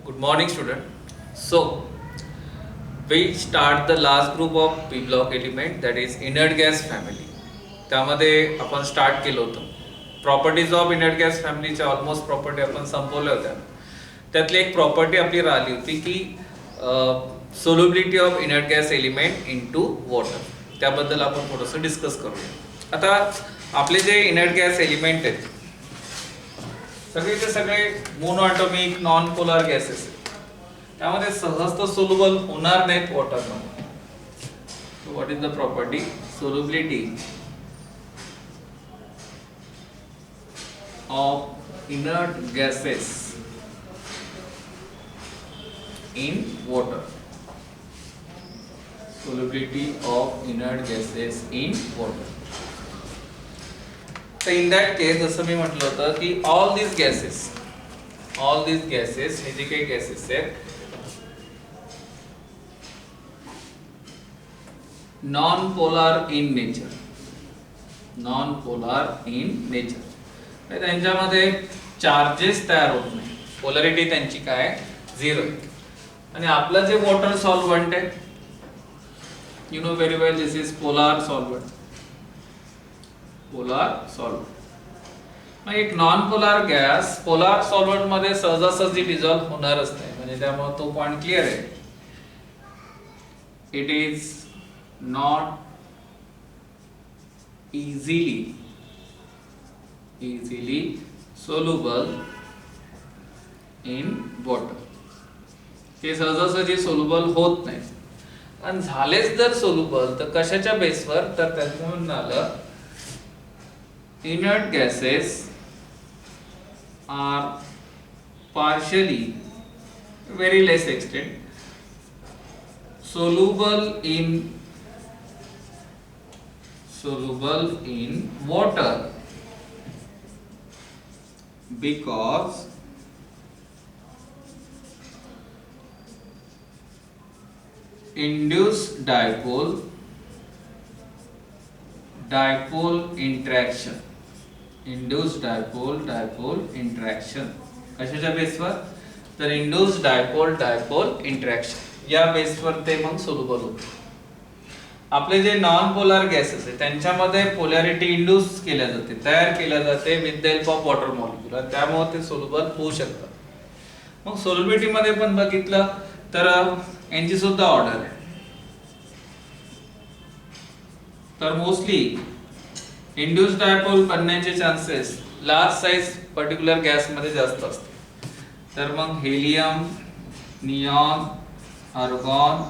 Good morning, student. So, we start the last group of P block element, that is inert gas family. त्यामध्ये आपण start केलं होतं. Properties of inert gas फॅमिलीच्या almost property आपण संपवल्या होत्या. त्यातली एक प्रॉपर्टी आपली राहिली होती की solubility of inert gas element into water. त्याबद्दल आपण थोडंसं डिस्कस करूया. आता आपले जे इनर्ट गॅस एलिमेंट आहेत सगळेचे सगळे mono atomic non polar gases आहेत. त्यामध्ये सहज तर सोल्युबल होणार नाहीत वॉटरमध्ये. So what is the property? Solubility of inert gases in water. Solubility of inert gases in water. So in that case जसं मी म्हटलं होतं की all these gases हे जे काही gases आहेत non polar in nature. त्यांच्यामध्ये चार्जेस तयार होत नाही. पोलॅरिटी त्यांची काय? 0 आहे. आणि आपलं जे वॉटर सॉल्व्हंट आहे, you know very well, this is polar solvent. मग एक non polar gas polar solvent मध्ये सहजासहजी डिझॉल्व्ह होणारच नाही. म्हणजे त्यामुळे तो पॉइंट क्लिअर आहे. It is not easily soluble in water. ते सहजासहजी सोल्युबल होत नाही. आणि झालेच जर सोल्युबल तर कशाच्या बेसवर? तर त्याचं म्हणणं आलं inert gases are partially, very less extent, soluble in water because induced dipole interaction. कशाच्या बेसवर? तर induced dipole interaction या बेसवर ते मग सोल्युबल होते. आपले जे नॉन पोलर गॅसेस आहेत त्यांच्यामध्ये पोलॅरिटी इंड्यूस केल्या जाते, तयार केल्या जाते with the help of water molecule. त्यामुळे ते सोल्युबल होऊ शकतात. मग सोल्युबिलिटी मध्ये पण बघितलं तर यांची सुद्धा ऑर्डर आहे. तर मोस्टली इंड्यूस्ड डायपोल बनण्याचे chances large size particular gas मध्ये जास्त असते. तर मग helium, neon, argon,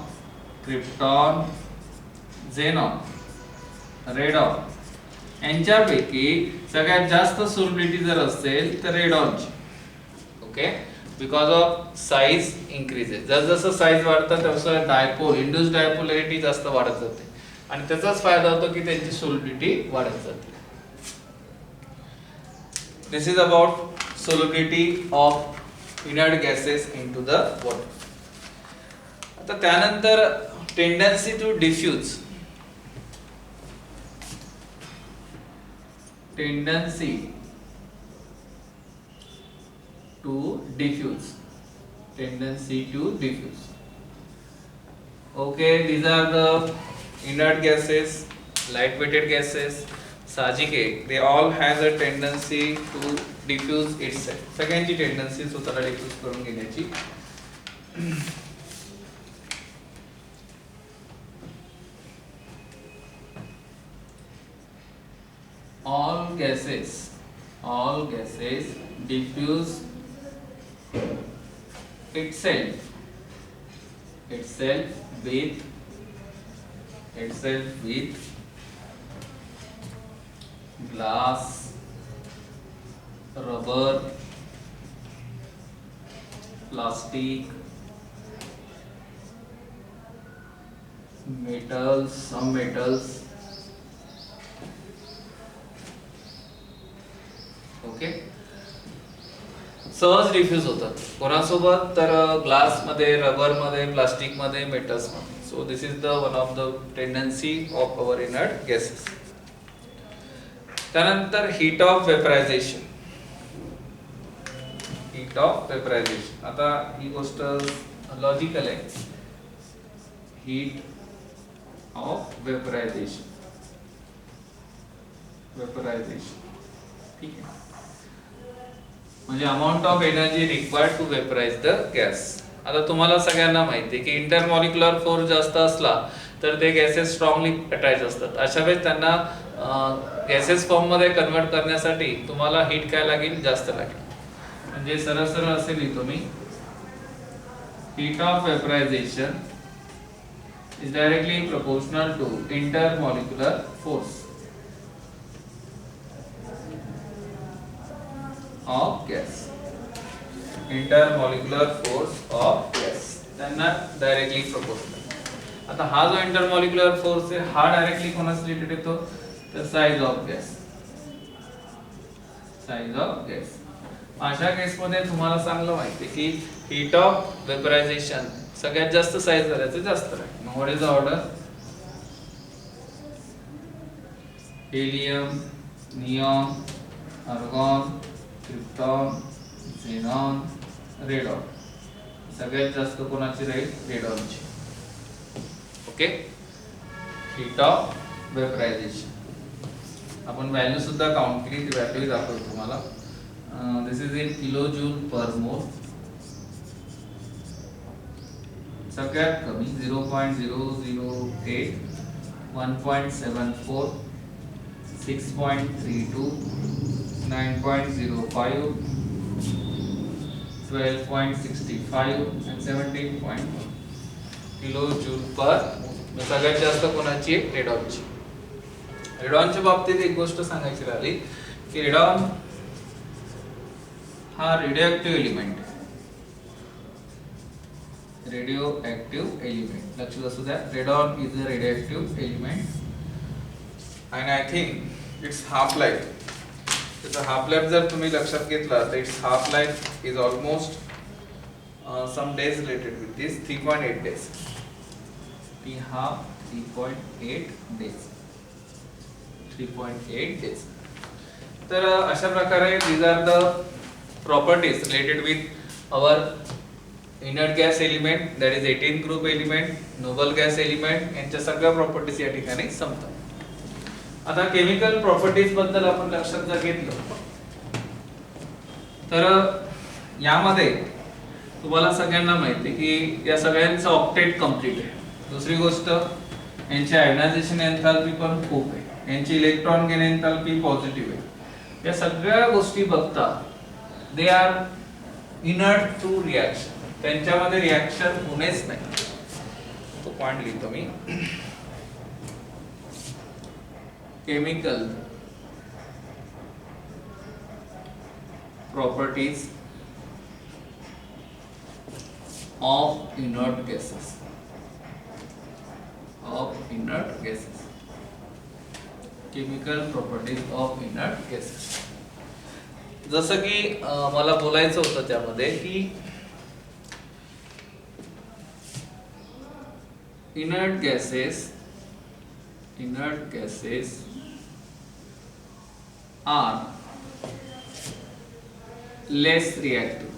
krypton, xenon, radon यांच्यापैकी सगळ्यात जास्त सोल्युबिलिटी जर असेल तर रेडॉनची. Okay, because of size increases. जसं साइज वाढतं तसं डायपोल इंड्यूस्ड डायपोलॅरिटी जास्त वाढत जाते आणि त्याचाच फायदा होतो की त्यांची सोल्युबिलिटी वाढत जाते. This is about solubility of inert gases into the water. आता त्यानंतर tendency to diffuse. Tendency to diffuse. Okay, these are the inert gases, light weighted gases. साहजिक आहे, they all have a tendency to diffuse itself. सगळ्यांची tendency स्वतःला diffuse करून घेण्याची. all gases diffuse itself with glass, rubber, plastic, metals, some metals. Okay, सहज diffuse होतात. कोणासोबत? तर ग्लास मध्ये, रबर मध्ये, प्लास्टिक मध्ये, मेटल्स मध्ये. So this is the one of the tendency of our inert gases. त्यानंतर heat of vaporisation. Heat of vaporisation. आता ही गोष्ट लॉजिकल आहे. हीट ऑफ वेपरायझेशन ठीक आहे, म्हणजे amount of energy required to vaporise the gas. आता तुम्हाला सगळ्यांना माहिती आहे की इंटरमॉलिक्युलर फोर्स जास्त असला तर ते गॅसेस स्ट्रॉंगली अटॅच असतात. अशा वेळेस त्यांना गॅसेस फॉर्म मध्ये कन्वर्ट करण्यासाठी तुम्हाला हीट काय लागेल, जास्त लागेल. म्हणजे सरळ सरळ असे लिहितो मी, heat of vaporisation is directly proportional to intermolecular force of gas. Intermolecular force of gas त्यांना डायरेक्टली प्रोपोर्शनल. आता हा जो इंटरमॉलिक्युलर फोर्स आहे हा डायरेक्टली कोणास रिलेटेड येतो, तर size of gas. Size of gas. अशा केस मध्ये तुम्हाला चांगलं माहिती आहे की हीट ऑफ वेपरायझेशन सगळ्यात जास्त साइज झाल्याचं जास्त राहील. मग what is the order, helium, neon, argon, krypton, xenon, radon. सगळ्यात जास्त कोणाची राहील, रेडॉनची. Okay, heat of vaporisation. आपण व्हॅल्यू सुद्धा काउंट केली, ती व्हॅल्यू दाखवतो तुम्हाला. This is in kilo joule per mole. सगळ्यात कमी 0.008, 1.74, 6.32, 9.05, 12.65 and 17.1 किलो जूल पर. सगळ्यात जास्त कोणाची, रेडॉनची. रेडॉनच्या बाबतीत एक गोष्ट सांगायची राहिली की रेडॉन हा रेडिओ एलिमेंट आहे. रेडिओ ऍक्टिव्ह एलिमेंट लक्षात असू द्या. Radon is a radio active element and I think its half life, त्याचा हाफ लाईफ जर तुम्ही लक्षात घेतला तर its half life is almost some days related with this 3.8 days. T half 3.8 days. 3.8 days. तर अशा प्रकारे these are the properties related with our inert gas element, that is 18 group element, noble gas element, यांच्या सगळ्या properties या ठिकाणी संपतात. आता chemical properties बद्दल आपण लक्षात जर घेतलं तर यामध्ये तुम्हाला सगळ्यांना माहिती आहे की या सगळ्यांचं ऑक्टेट कंप्लीट आहे. दुसरी गोष्ट, यांची आयनायझेशन एन्थाल्पी पण खूप आहे. यांची इलेक्ट्रॉन गेन एन्थाल्पी पॉझिटिव्ह आहे. या सगळ्या गोष्टी बघता they are inert to reaction. त्यांच्यामध्ये रिएक्शन होणेच नाही. तो पॉइंट लिहितो मी. Chemical properties of inert gases. Chemical properties of inert gases. जसं की मला बोलायचं होतं त्यामध्ये की inert gases are less reactive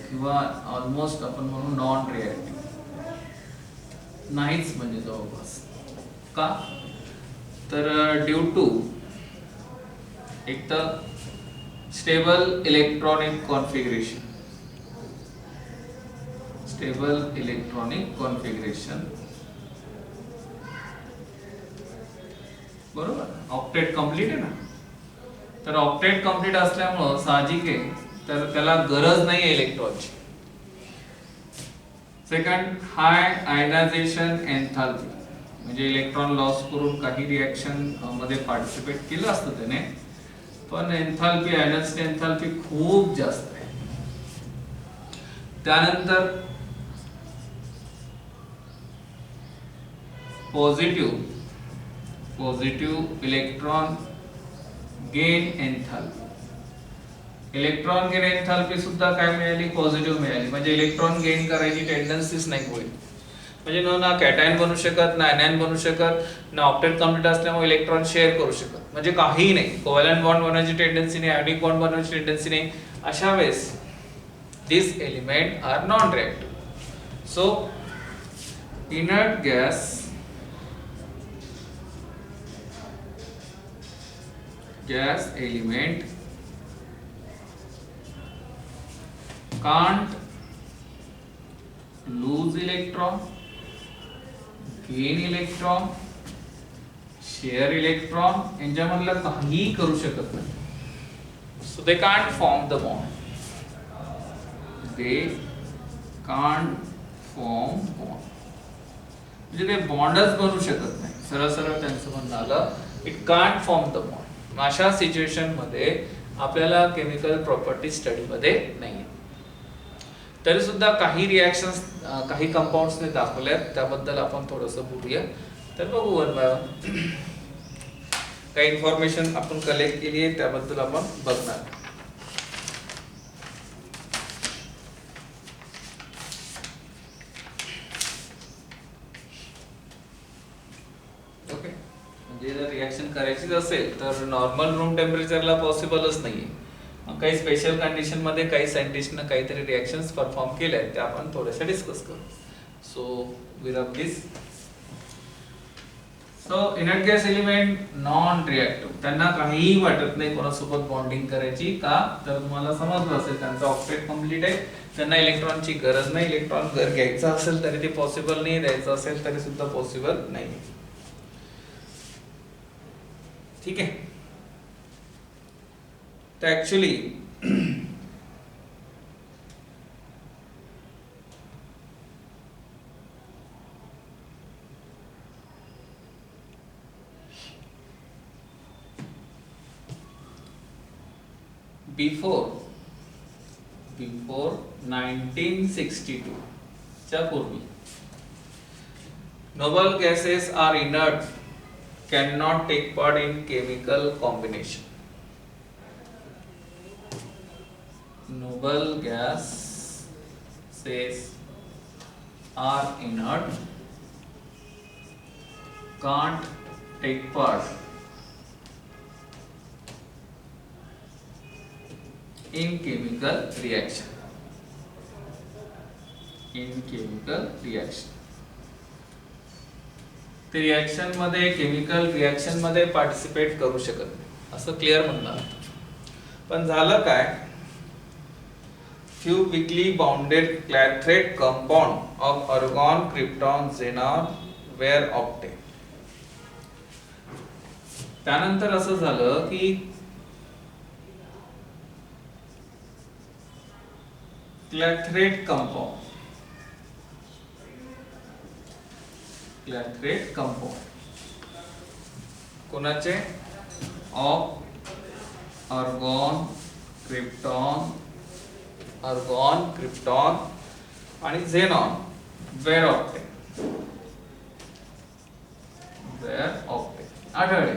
किंवा ऑलमोस्ट आपण म्हणू नॉन रिएक्टिव्ह, नाहीच म्हणजे जवळपास. का तर ड्यू टू एक तर स्टेबल इलेक्ट्रॉनिक कॉन्फिगरेशन, बरोबर. ऑक्टेट कंप्लीट आहे ना, तर ऑक्टेट कंप्लीट असल्यामुळं साहजिक आहे तर त्याला गरज नाही इलेक्ट्रॉनची. सेकंड, हाय आयनायझेशन एन्थाल्पी, म्हणजे इलेक्ट्रॉन लॉस करून काही रिएक्शन मध्ये पार्टिसिपेट केलं असतं त्याने, पण एन्थाल्पी आयनायझेशन एन्थाल्पी खूप जास्त आहे. त्यानंतर positive electron gain enthalpy. Electron gain enthalpy सुद्धा काय मिळाली, पॉझिटिव्ह मिळाली. म्हणजे इलेक्ट्रॉन गेन करायची टेंडन्सीच नाही होईल. म्हणजे ना कॅटायन बनू शकत, ना एनायन बनू शकत, ना ऑक्टेट कंप्लीट असल्यामुळे इलेक्ट्रॉन शेअर करू शकत. म्हणजे काहीही नाही, कोव्हॅलंट बॉन्ड बनवायची टेंडन्सी नाही, आयोनिक बॉन्ड बनवायची टेंडन्सी नाही, अशा वेळेस this element are non reactive. So inert gas element can't lose electron, gain electron, share electron, यांच्यामधलं काहीही करू शकत नाही. So they can't form the bond. They can't form bond. म्हणजे ते बॉन्डच बनवू शकत नाही. सरळ सरळ त्यांचं म्हणणं आलं, it can't form the bond. अशा सिच्युएशन मध्ये आपल्याला केमिकल प्रॉपर्टी स्टडी मध्ये नाही. तरी सुद्धा काही रिॲक्शन्स काही कंपाऊंड्सने दाखवल्यात, त्याबद्दल आपण थोडंसं बोलूया. तर बघू वन बाय वन. काही इन्फॉर्मेशन आपण कलेक्ट केली आहे त्याबद्दल आपण बघणार. ओके, म्हणजे जर रिॲक्शन करायचीच असेल तर नॉर्मल रूम टेम्परेचरला पॉसिबलच नाहीये. काही स्पेशल कंडिशन मध्ये काही सायंटिस्टनं काहीतरी रिॲक्शन्स परफॉर्म केल्या आहेत, त्या आपण थोड्याशा डिस्कस करू. So will please. So inert gas element non reactive, त्यांना काहीही वाटत नाही कोणासोबत बॉन्डिंग करायची. का तर तुम्हाला समजलं असेल त्यांचा ऑक्टेट कंप्लीट आहे, त्यांना इलेक्ट्रॉनची गरज नाही. इलेक्ट्रॉन जर घ्यायचा असेल तरी ते पॉसिबल नाही, द्यायचं असेल तरी सुद्धा पॉसिबल नाही. ठीक आहे. तर ऍक्च्युली बिफोर 1962 च्या पूर्वी noble gases are inert, cannot take part in chemical combination. Noble gases are inert, can't take part in chemical reaction. ते रिएक्शन मध्ये, केमिकल रिएक्शन मध्ये पार्टिसिपेट करू शकत नाही असं क्लिअर म्हणणार. पण झालं काय, few weakly bounded clathrate compound of argon, krypton, xenon were obtained. त्यानंतर असं झालं की क्लॅथरेट कंपाऊंड कोणाचे, ऑफ आर्गॉन, क्रिप्टॉन आणि झेनॉन वेर ऑप्टेन आढळले.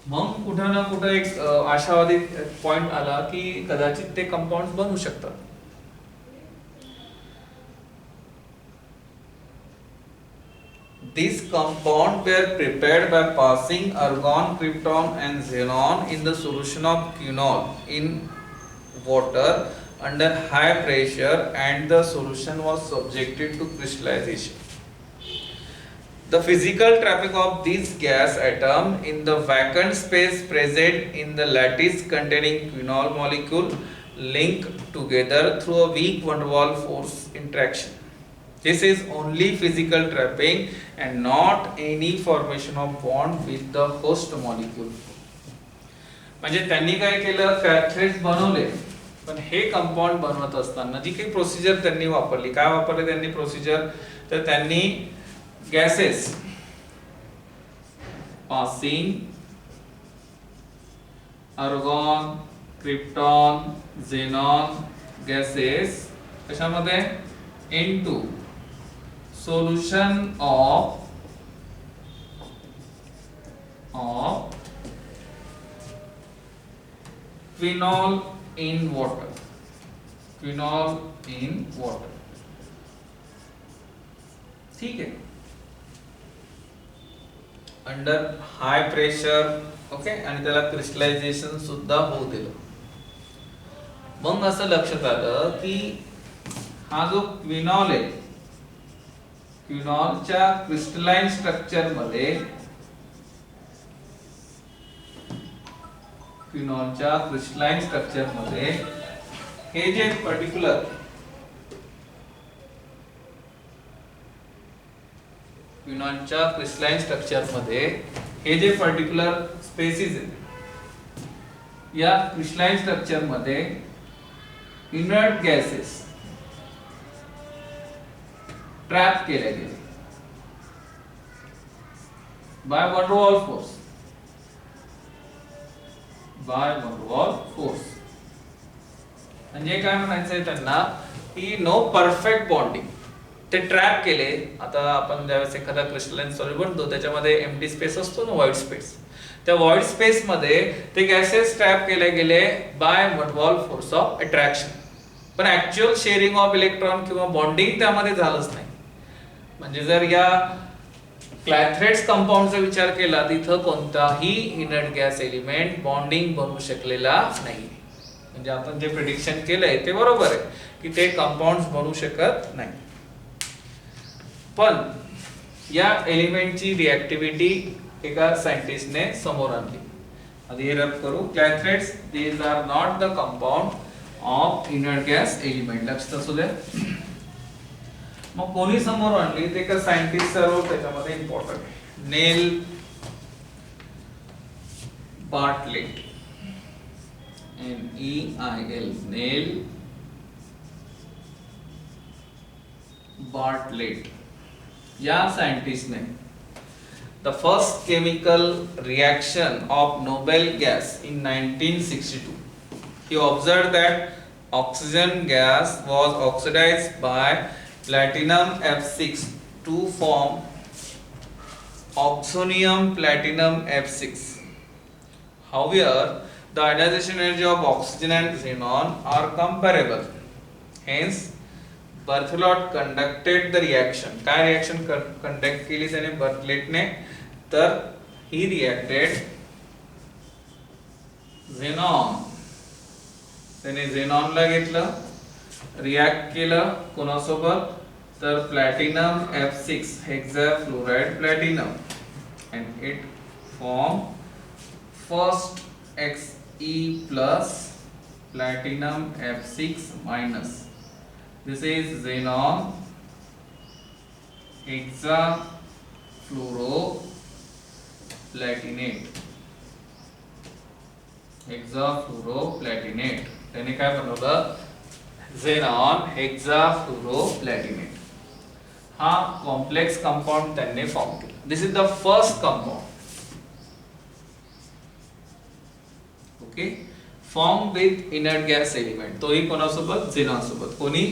मग कुठं ना कुठं एक आशावादी पॉइंट आला की कदाचित ते कंपाऊंड बनू शकतात. These compounds were prepared by passing argon, krypton and xenon in the solution of quinol in water under high pressure, and the solution was subjected to crystallization. The physical trapping of these gas atom in the vacant space present in the lattice containing quinol molecule link together through a weak van der Waals force interaction. This is only physical trapping and not any formation of bond with the host molecule. म्हणजे त्यांनी काय केलं, क्लॅथरेट्स बनवले, पण हे compound बनवत असताना जी काही प्रोसिजर त्यांनी वापरली, काय वापरले त्यांनी प्रोसिजर, तर त्यांनी gases passing argon, krypton, xenon gases कशामध्ये, into solution of quinol in water. ठीक है. अंडर हाय प्रेशर, ओके, आणि त्याला क्रिस्टलायझेशन सुद्धा होऊ दिलं. मग असं लक्षात आलं की हा जो क्विनॉल आहे, क्विनॉलच्या क्रिस्टलाइन स्ट्रक्चर मध्ये, क्विनॉलच्या क्रिस्टलाइन स्ट्रक्चर मध्ये हे जे पर्टिक्युलर क्विनॉलच्या क्रिस्टलाइन स्ट्रक्चर मध्ये हे जे पर्टिक्युलर स्पेसिस आहेत, या क्रिस्टलाइन स्ट्रक्चर मध्ये इनर्ट गॅसेस ट्रॅप केले गेले by one wall force, by one wall force. म्हणजे काय म्हणायचंय त्यांना की नो परफेक्ट बॉन्डिंग, ते ट्रॅप केले. आता आपण ज्यावेळेस एखादा क्रिस्टलाइन सॉलिड बनतो त्याच्यामध्ये एम्प्टी स्पेस असतो ना, व्हाईट स्पेस, त्या व्हाईट स्पेस मध्ये ते गॅसेस ट्रॅप केले गेले by one wall force of attraction. पण ऍक्च्युअल शेअरिंग ऑफ इलेक्ट्रॉन किंवा बॉन्डिंग त्यामध्ये झालंच नाही. म्हणजे जर या क्लॅथरेट्स कंपाऊंडचा विचार केला, तिथं कोणताही इनर्ट गॅस एलिमेंट बॉन्डिंग बनवू शकलेला नाही. म्हणजे आपण जे प्रेडिक्शन केलंय ते बरोबर आहे की ते कंपाऊंड्स बनवू शकत नाही. पण या एलिमेंटची रिएक्टिव्हिटी एका सायंटिस्टने समोर आणली. आधी हे रब करू. Clathrates these are not the compound of inert gas element. लक्षात असू द्या. मग कोणी समोर आणली ते का सायंटिस्ट सर्व त्याच्यामध्ये इम्पॉर्टंट आहे. Neil Bartlett, NEIL, Neil Bartlett या सायंटिस्टने the first chemical reaction of noble gas in 1962. He observed that oxygen gas was oxidized by platinum F6 to form oxonium platinum F6. However, the ionization energy of oxygen and xenon are comparable. Hence, Berthelot conducted the reaction. काय reaction conduct केली त्याने बर्थलेटने? तर ही reacted xenon. त्याने झेनॉनला घेतलं, react केलं कोणासोबत? तर platinum F6 hexafluoride platinum, and it form first Xe plus platinum F6 minus. This is xenon hexafluoroplatinate. hexafluoroplatinate. त्याने काय बनवलं? xenon hexafluoroplatinate. हा कॉम्प्लेक्स कंपाउंड त्यांनी फॉर्म केला. This is the first compound, okay, form with inert gas element. तोही कोणासोबत? Xenon सोबत. कोणी?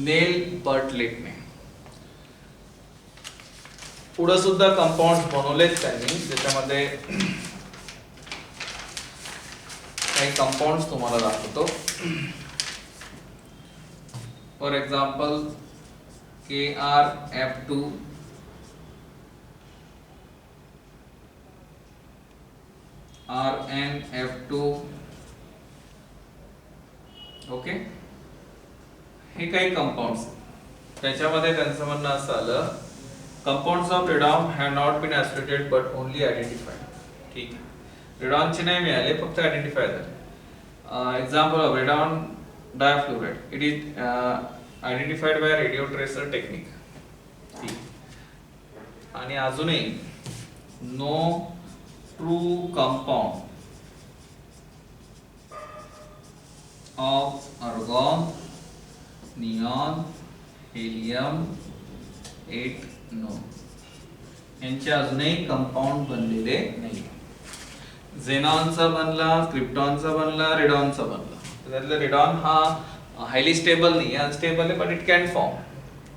नेल बर्टलेटने. पुढे सुद्धा कंपाउंड बनवलेत त्यांनी, ज्याच्यामध्ये काही कंपाउंड्स तुम्हाला दाखवतो. For example KrF2, RnF2, okay. हे काही कंपाउंड्स. त्याच्यामध्ये त्यांचं म्हणणं असं आलं, compounds of radon have not been isolated but only identified. ठीक आहे, रेडॉनचे नाही मिळाले, फक्त आयडेंटिफाय झाले. Example of radon difluoride, it is identified by radio tracer technique. ठीक. आणि अजूनही no true compound of argon, neon, helium 8 no. यांचे अजूनही कंपाउंड बनलेले नाही. झेनॉनचा बनला, क्रिप्टॉनचा बनला, रेडॉनचा बनला. त्यातलं रेडॉन हा हायली स्टेबल नाही, अनस्टेबल आहे, but it can form.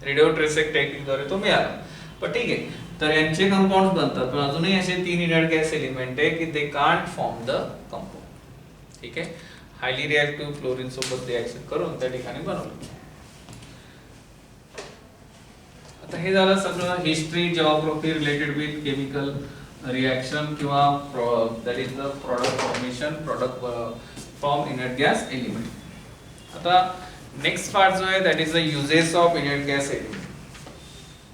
Radio tracer टेक्निकद्वारे तो मिळाला. पण ठीक आहे, तर यांचे कंपाउंड बनतात, पण अजूनही असे 3 इनर्ट गॅस एलिमेंट आहे की they can't form the compound. ठीक आहे, हायली रिएक्टिव्ह फ्लोरीन सोबत रिएक्शन करून त्या ठिकाणी बनवलं. आता हे झालं सगळं history, geography related with chemical reaction किंवा that is the product formation product from inert gas element. आता नेक्स्ट पार्ट जो आहे that is the uses of inert gas element.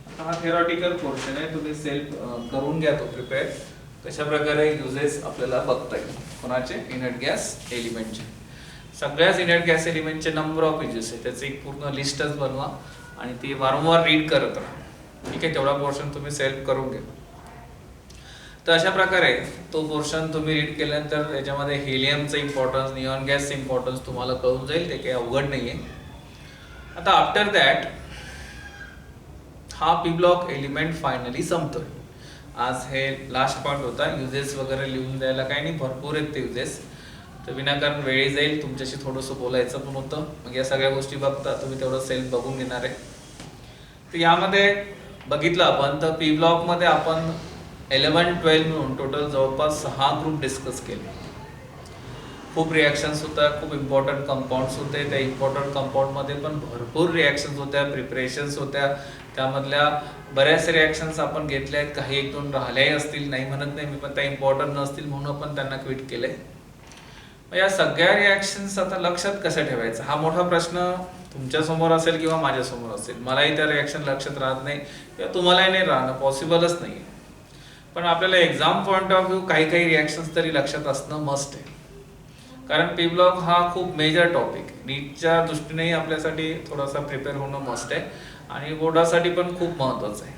आता हा थेरॉटिकल पोर्शन आहे, तुम्ही सेल्फ करून घ्या तो प्रिपेअर. कशा प्रकारे युजेस आपल्याला बघता येईल कोणाचे इनर्ट गॅस एलिमेंटचे. सगळ्याच इनर्ट गॅस एलिमेंटचे नंबर ऑफ युजेस आहे, त्याची एक पूर्ण लिस्टच बनवा आणि ती वारंवार रीड करत राहा. ठीक आहे, तेवढा पोर्शन तुम्ही सेल्फ करून घ्या. तर अशा प्रकारे तो पोर्शन तुम्ही रीड केल्यानंतर त्याच्यामध्ये हेलियमचं इम्पॉर्टन्स, निऑन गॅसचं इम्पॉर्टन्स तुम्हाला कळून जाईल. ते काही अवघड नाहीये. आता आफ्टर दॅट हा पी ब्लॉक एलिमेंट फायनली संपतोय. आज हे लास्ट पॉइंट होता. युजेस वगैरे लिहून द्यायला काही नाही, भरपूर आहेत ते युजेस. तर विनाकारण वेळी जाईल, तुमच्याशी थोडंसं बोलायचं पण होतं. मग या सगळ्या गोष्टी बघता तुम्ही तेवढं सेल्फ बघून घेणार आहे. तर यामध्ये बघितलं आपण तर पी ब्लॉकमध्ये आपण 11-12 मिळून टोटल जवळपास 6 ग्रुप डिस्कस केले. खूप रिॲक्शन्स होत्या, खूप इम्पॉर्टंट कंपाऊंड्स होते. त्या इम्पॉर्टंट कंपाऊंडमध्ये पण भरपूर रिॲक्शन्स होत्या, प्रिपरेशन्स होत्या. त्यामधल्या बऱ्याच रिॲक्शन्स आपण घेतल्या आहेत, काही एक दोन राहिल्याही असतील, नाही म्हणत नाही मी, पण त्या इम्पॉर्टंट नसतील म्हणून आपण त्यांना क्विट केले. या सगळ्या रिॲक्शन्स आता लक्षात कसं ठेवायचं हा मोठा प्रश्न तुमच्या समोर असेल किंवा माझ्या समोर असेल. मलाही त्या रिॲक्शन लक्षात राहत नाही किंवा तुम्हालाही नाही राहणं पॉसिबलच नाही. पण आपल्याला एक्झाम पॉईंट ऑफ व्ह्यू काही काही रिॲक्शन्स तरी लक्षात असणं मस्ट आहे. कारण पी ब्लॉक हा खूप मेजर टॉपिक आहे. नीटच्या दृष्टीनेही आपल्यासाठी थोडासा प्रिपेअर होणं मस्ट आहे आणि बोर्डासाठी पण खूप महत्त्वाचं आहे.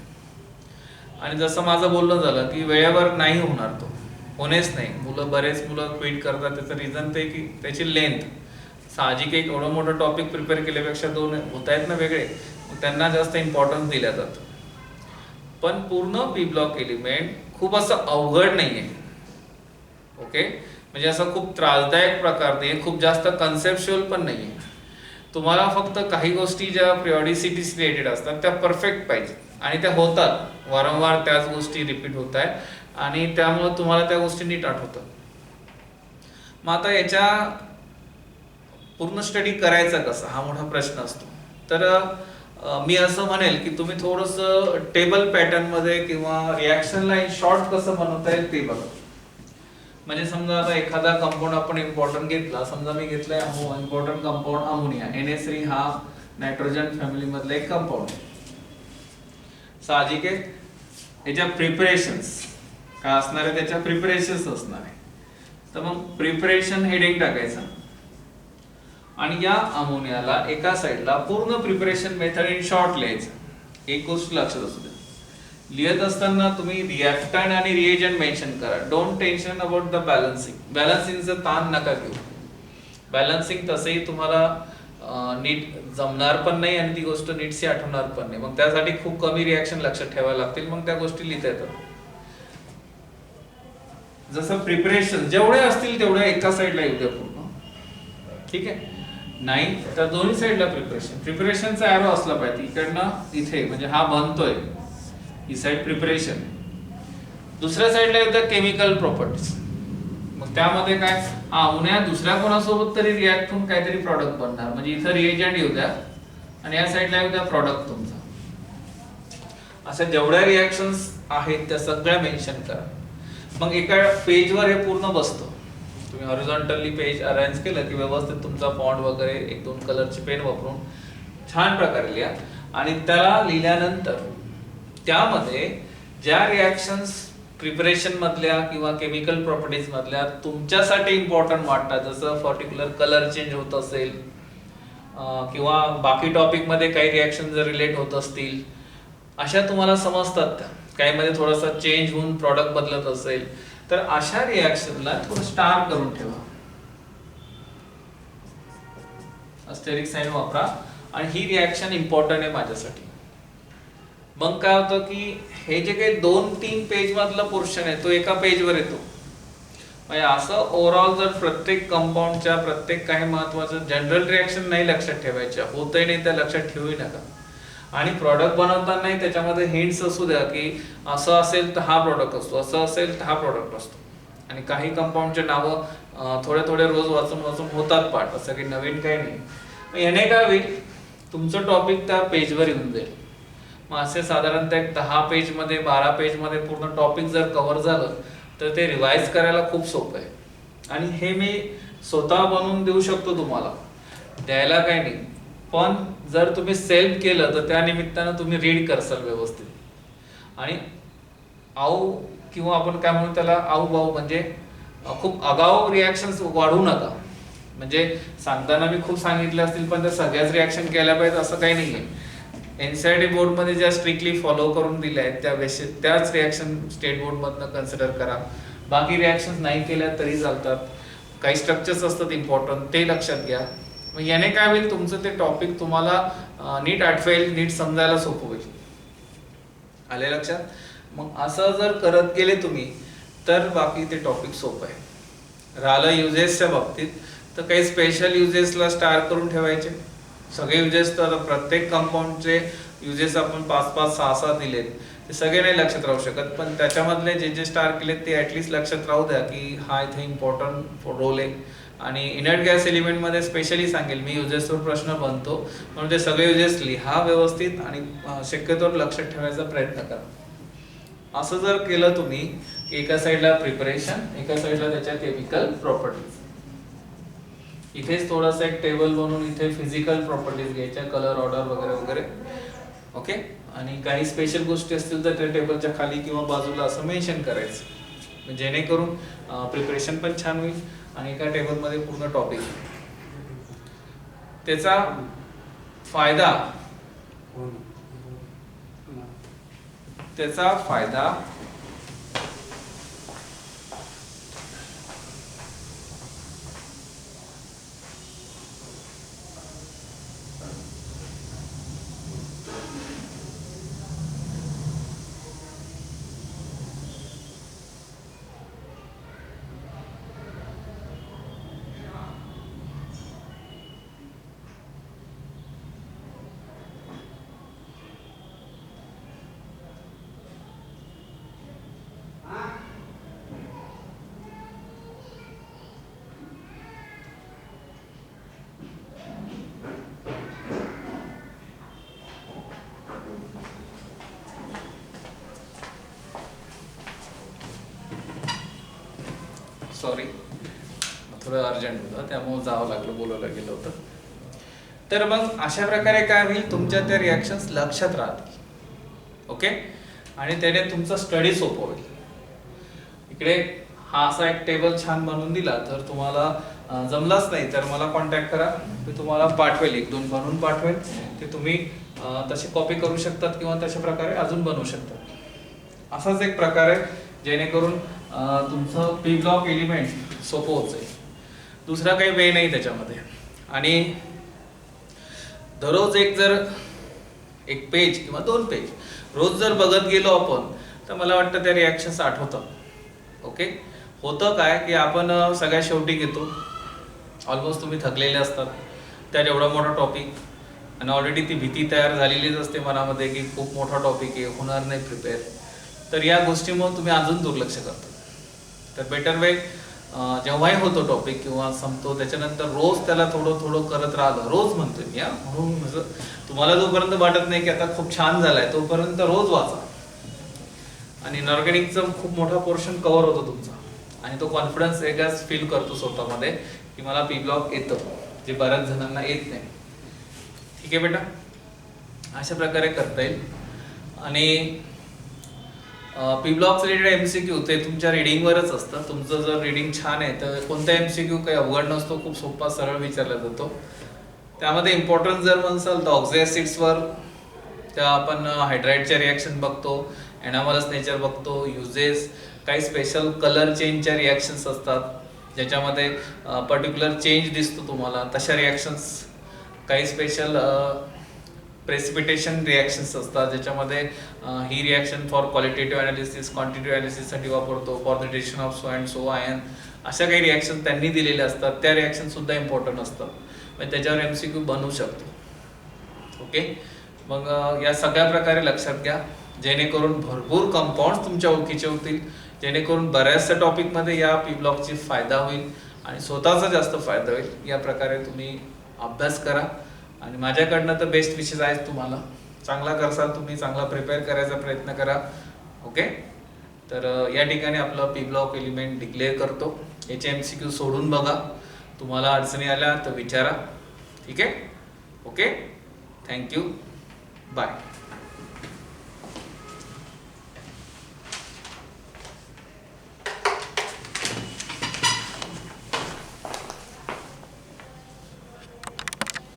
आणि जसं माझं बोलणं झालं की वेळेवर नाही होणार, तो होणेच नाही. बरेच मुलं क्विट करतात. त्याचं रिझन ते की त्याची लेंथ. साहजिक एक एवढं मोठं टॉपिक प्रिपेअर केल्यापेक्षा 2 होत आहेत ना वेगळे, मग त्यांना जास्त इम्पॉर्टन्स दिल्या जातं. पण पूर्ण पी ब्लॉक एलिमेंट खूप असं अवघड नाहीये. ओके, म्हणजे असं खूप त्रासदायक प्रकार नाही, खूप जास्त कन्सेप्च्युअल पण नाहीये. तुम्हाला फक्त काही गोष्टी ज्या पिरियॉडिसिटी रिलेटेड असतात त्या परफेक्ट पाहिजे आणि त्या होतात. वारंवार त्याच गोष्टी रिपीट होत आहेत आणि त्यामुळे तुम्हाला त्या गोष्टी नीट आठवतात. मग आता याच्या पूर्ण स्टडी करायचा कसा हा मोठा प्रश्न असतो. तर मी असं म्हणेल की तुम्ही थोडंसं टेबल पॅटर्न मध्ये किंवा रिॲक्शन लाईन शॉर्ट कसं बनवता येईल ते बघा. म्हणजे समजा आता एखादा कंपाऊंड आपण इम्पॉर्टंट घेतला, समजा मी घेतलाय इम्पॉर्टंट कंपाऊंड अमोनिया. NH3 हा नायट्रोजन फॅमिली मधला एक कंपाऊंड आहे. साहजिक आहे याच्या प्रिपरेशन्स काय असणार आहे, त्याच्या प्रिपरेशन्स असणार आहे. तर मग प्रिपरेशन हेडिंग टाकायचं आणि या अमोनियाला एका साइडला पूर्ण प्रिपरेशन मेथड इन शॉर्ट लिहायचं. एक गोष्ट लक्षात असू द्या, लिहित असताना तुम्ही रिॲक्टंट आणि रिएजंट मेन्शन करा. Don't tension about the balancing. बॅलन्सिंगचं ताण नका घेऊ. बॅलन्सिंग तसंही तुम्हाला नीट जमणार पण नाही आणि ती गोष्ट नीटशी आठवणार पण नाही. मग त्यासाठी खूप कमी रिॲक्शन लक्षात ठेवायला लागतील, मग त्या गोष्टी लिहिता येतात. जसं प्रिपरेशन जेवढे असतील तेवढ्या एका साइडला येऊ द्या पूर्ण. ठीक आहे, नाही तर दोन्ही साइडला प्रिपरेशनचा एरो असला पाहिजे. इकडनं इथे म्हणजे हा बनतोय, ही साइड प्रिपरेशन. दुसऱ्या साइडला येतं केमिकल प्रॉपर्टीज. मग त्यामध्ये काय अमोनिया दुसऱ्या कोणासोबत तरी रिॲक्ट होऊन काहीतरी प्रॉडक्ट बनणार. म्हणजे इथं रिएजंट येऊ द्या आणि या साइडला येऊ द्या प्रॉडक्ट तुमचा. अशा जेवढ्या रिॲक्शन्स आहेत त्या सगळ्या मेन्शन करा. मग एका पेजवर हे पूर्ण बसतं. तुम्ही हॉरिझॉन्टली पेज अरेंज केलं की व्यवस्थित तुमचा फॉन्ट वगैरे 1-2 कलरचे पेन वापरून छान प्रकारे लिहा. आणि त्याला लिहिल्यानंतर त्यामध्ये ज्या रिॲक्शन्स प्रिपरेशन मधल्या किंवा केमिकल प्रॉपर्टीज मधल्या तुमच्यासाठी इम्पॉर्टंट वाटतात, जसं पर्टिक्युलर कलर चेंज होत असेल किंवा बाकी टॉपिक मध्ये काही रिॲक्शन जर रिलेट होत असतील, अशा तुम्हाला समजतात त्या काही मध्ये थोडासा चेंज होऊन प्रॉडक्ट बदलत असेल तर अशा रिॲक्शनला थोडं स्टार करून ठेवा. अस्टेरिक साइन वापरा आणि ही रिॲक्शन इम्पॉर्टंट आहे माझ्यासाठी. मग काय होतं की हे जे काही 2-3 पेज मधला पोर्शन आहे तो एका पेजवर येतो. म्हणजे असं ओव्हरऑल जर प्रत्येक कंपाऊंडच्या प्रत्येक काही महत्वाचं जनरल रिॲक्शन नाही लक्षात ठेवायच्या, होतही नाही त्या लक्षात ठेवू नका. आणि प्रॉडक्ट बनवताना त्याच्यामध्ये हिंट्स असू द्या की असं असेल तर हा प्रॉडक्ट असतो, असं असेल तर हा प्रॉडक्ट असतो. आणि काही कंपाऊंडचे नावं थोडे थोडे रोज वाचून वाचून होतात पाठ, असं काही नवीन काही नाही. याने काय होईल, तुमचं टॉपिक त्या पेजवर येऊन जाईल. मग असे साधारणतः एक 10 पेजमध्ये 12 पेजमध्ये पूर्ण टॉपिक जर कव्हर झालं तर ते रिवाइज करायला खूप सोपं आहे. आणि हे मी स्वतः बनवून देऊ शकतो तुम्हाला, द्यायला काही नाही, पण जर तुम्ही सेल्फ केलं तर त्या निमित्तानं तुम्ही रीड करसाल व्यवस्थित. आणि आऊ किंवा आपण काय म्हणू त्याला, आऊ बाऊ म्हणजे खूप आगाऊ रिॲक्शन्स वाढवू नका. म्हणजे सांगताना मी खूप सांगितले असतील पण त्या सगळ्याच रिॲक्शन केल्या पाहिजेत असं काही नाहीये. एनसीईआरटी बोर्डमध्ये ज्या स्ट्रिक्टली फॉलो करून दिल्या आहेत त्याच रिॲक्शन स्टेट बोर्डमधनं कन्सिडर करा. बाकी रिॲक्शन नाही केल्या तरी चालतात. काही स्ट्रक्चर्स असतात इम्पॉर्टंट, ते लक्षात घ्या. मग याने काय होईल, तुमचं ते टॉपिक तुम्हाला नीट आठवेल, नीट समजायला सोपं होईल. आले लक्षात? मग असं जर करत गेले तुम्ही तर बाकी ते टॉपिक सोपं आहे. राहिलं युजेसच्या बाबतीत तर काही स्पेशल युजेसला स्टार करून ठेवायचे. सगळे युजेस तर प्रत्येक कंपाऊंडचे युजेस आपण 5-5, 6-6 दिलेत, ते सगळे नाही लक्षात राहू शकत, पण त्याच्यामधले जे जे स्टार केलेत ते ऍटलीस्ट लक्षात राहू द्या की हा इथे इम्पॉर्टंट रोल आहे. आणि इनर्ट गॅस एलिमेंटमध्ये स्पेशली सांगेल मी, युजेसवर प्रश्न बनतो म्हणून ते सगळे युजेस लिहा व्यवस्थित आणि शक्यतोवर लक्षात ठेवायचा प्रयत्न करा. असं जर केलं तुम्ही, एका साईडला प्रिपरेशन, एका साईडला त्याच्या केमिकल प्रॉपर्टीज, इथेच थोडासा एक टेबल बनवून इथे फिजिकल प्रॉपर्टीज घ्यायच्या, कलर ऑर्डर वगैरे वगैरे. ओके. आणि काही स्पेशल गोष्टी असतील तर त्या टेबलच्या खाली किंवा बाजूला असं मेन्शन करायचं, जेणेकरून प्रिपरेशन पण छान होईल आणि एका टेबलमध्ये पूर्ण टॉपिक. त्याचा फायदा सॉरी थोडं अर्जंट होतं त्यामुळे जावं लागलं, बोलायला गेलं होतं. तर मग अशा प्रकारे काय होईल, तुमच्या त्या रिॲक्शन्स लक्षात राहतील. ओके. आणि त्याने तुमचा स्टडी सोपं होईल. इकडे हा असा एक टेबल छान बनवून दिला तर तुम्हाला जमलाच नाही तर मला कॉन्टॅक्ट करा, मी तुम्हाला पाठवेल, 1-2 बनवून पाठवेल. ते तुम्ही तशी कॉपी करू शकतात किंवा तशा प्रकारे अजून बनवू शकतात. असाच एक प्रकार आहे जेणेकरून तुमचं पी ब्लॉक एलिमेंट सोपं होत जाईल. दुसरा काही वे नाही त्याच्यामध्ये. आणि दररोज एक पेज किंवा 2 पेज रोज जर बघत गेलो आपण तर मला वाटतं त्या रिॲक्शन्स आठवतात. ओके. होतं काय की आपण सगळ्या शेवटी घेतो, ऑलमोस्ट तुम्ही थकलेले असतात, त्यात एवढा मोठा टॉपिक आणि ऑलरेडी ती भीती तयार झालेलीच असते मनामध्ये की खूप मोठा टॉपिक आहे, होणार नाही प्रिपेअर. तर या गोष्टीमुळे तुम्ही अजून दुर्लक्ष करता. तर बेटर वे जेव्हाही होतो टॉपिक किंवा संपतो त्याच्यानंतर रोज त्याला थोडं थोडं करत राहिलं, रोज म्हणतोय मी, म्हणून तुम्हाला जोपर्यंत वाटत नाही की आता खूप छान झालाय तोपर्यंत रोज वाचा. आणि इनऑर्गॅनिकचं खूप मोठा पोर्शन कव्हर होतो तुमचा आणि तो कॉन्फिडन्स वेगळाच फील करतो स्वतःमध्ये की मला पी ब्लॉक येतं, जे बऱ्याच जणांना येत नाही. ठीक आहे बेटा, अशा प्रकारे करता येईल. आणि पी ब्लॉकचं रिलेटेड MCQ ते तुमच्या रिडिंगवरच असतं. तुमचं जर रिडिंग छान आहे तर कोणता MCQ काही अवघड नसतो, खूप सोपा सरळ विचारला जातो. त्यामध्ये इम्पॉर्टन्स जर म्हणसाल तर ऑक्झी ॲसिड्सवर त्या आपण हायड्राईडच्या रिॲक्शन बघतो, एनामलस नेचर बघतो, युजेस, काही स्पेशल कलर चेंजच्या रिॲक्शन्स असतात ज्याच्यामध्ये पर्टिक्युलर चेंज दिसतो तुम्हाला, तशा रिॲक्शन्स, काही स्पेशल प्रेसिपिटेशन रिॲक्शन्स असतात ज्याच्यामध्ये ही reaction for qualitative analysis, quantitative अनालिसिससाठी वापरतो, for the detection of so and so ion, अशा काही रिॲक्शन त्यांनी दिलेल्या असतात. त्या रिॲक्शन सुद्धा इम्पॉर्टंट असतात, म्हणजे त्याच्यावर MCQ बनवू शकतो. ओके. मग या सगळ्या प्रकारे लक्षात घ्या जेणेकरून भरपूर कंपाऊंड्स तुमच्या ओळखीचे होतील, जेणेकरून बऱ्याचशा टॉपिकमध्ये या पी ब्लॉकची फायदा होईल आणि स्वतःचा जास्त फायदा होईल. या प्रकारे तुम्ही अभ्यास करा आणि माझ्याकडनं तर बेस्ट विशेष आहेत तुम्हाला. चांगला करसाल तुम्ही, चांगला प्रिपेअर करायचा प्रयत्न करा. ओके, तर या ठिकाणी आपलं पी ब्लॉक एलिमेंट डिक्लेअर करतो. याचे MCQ सोडून बघा, तुम्हाला अडचणी आल्या तर विचारा. ठीक आहे. Okay, thank you, bye.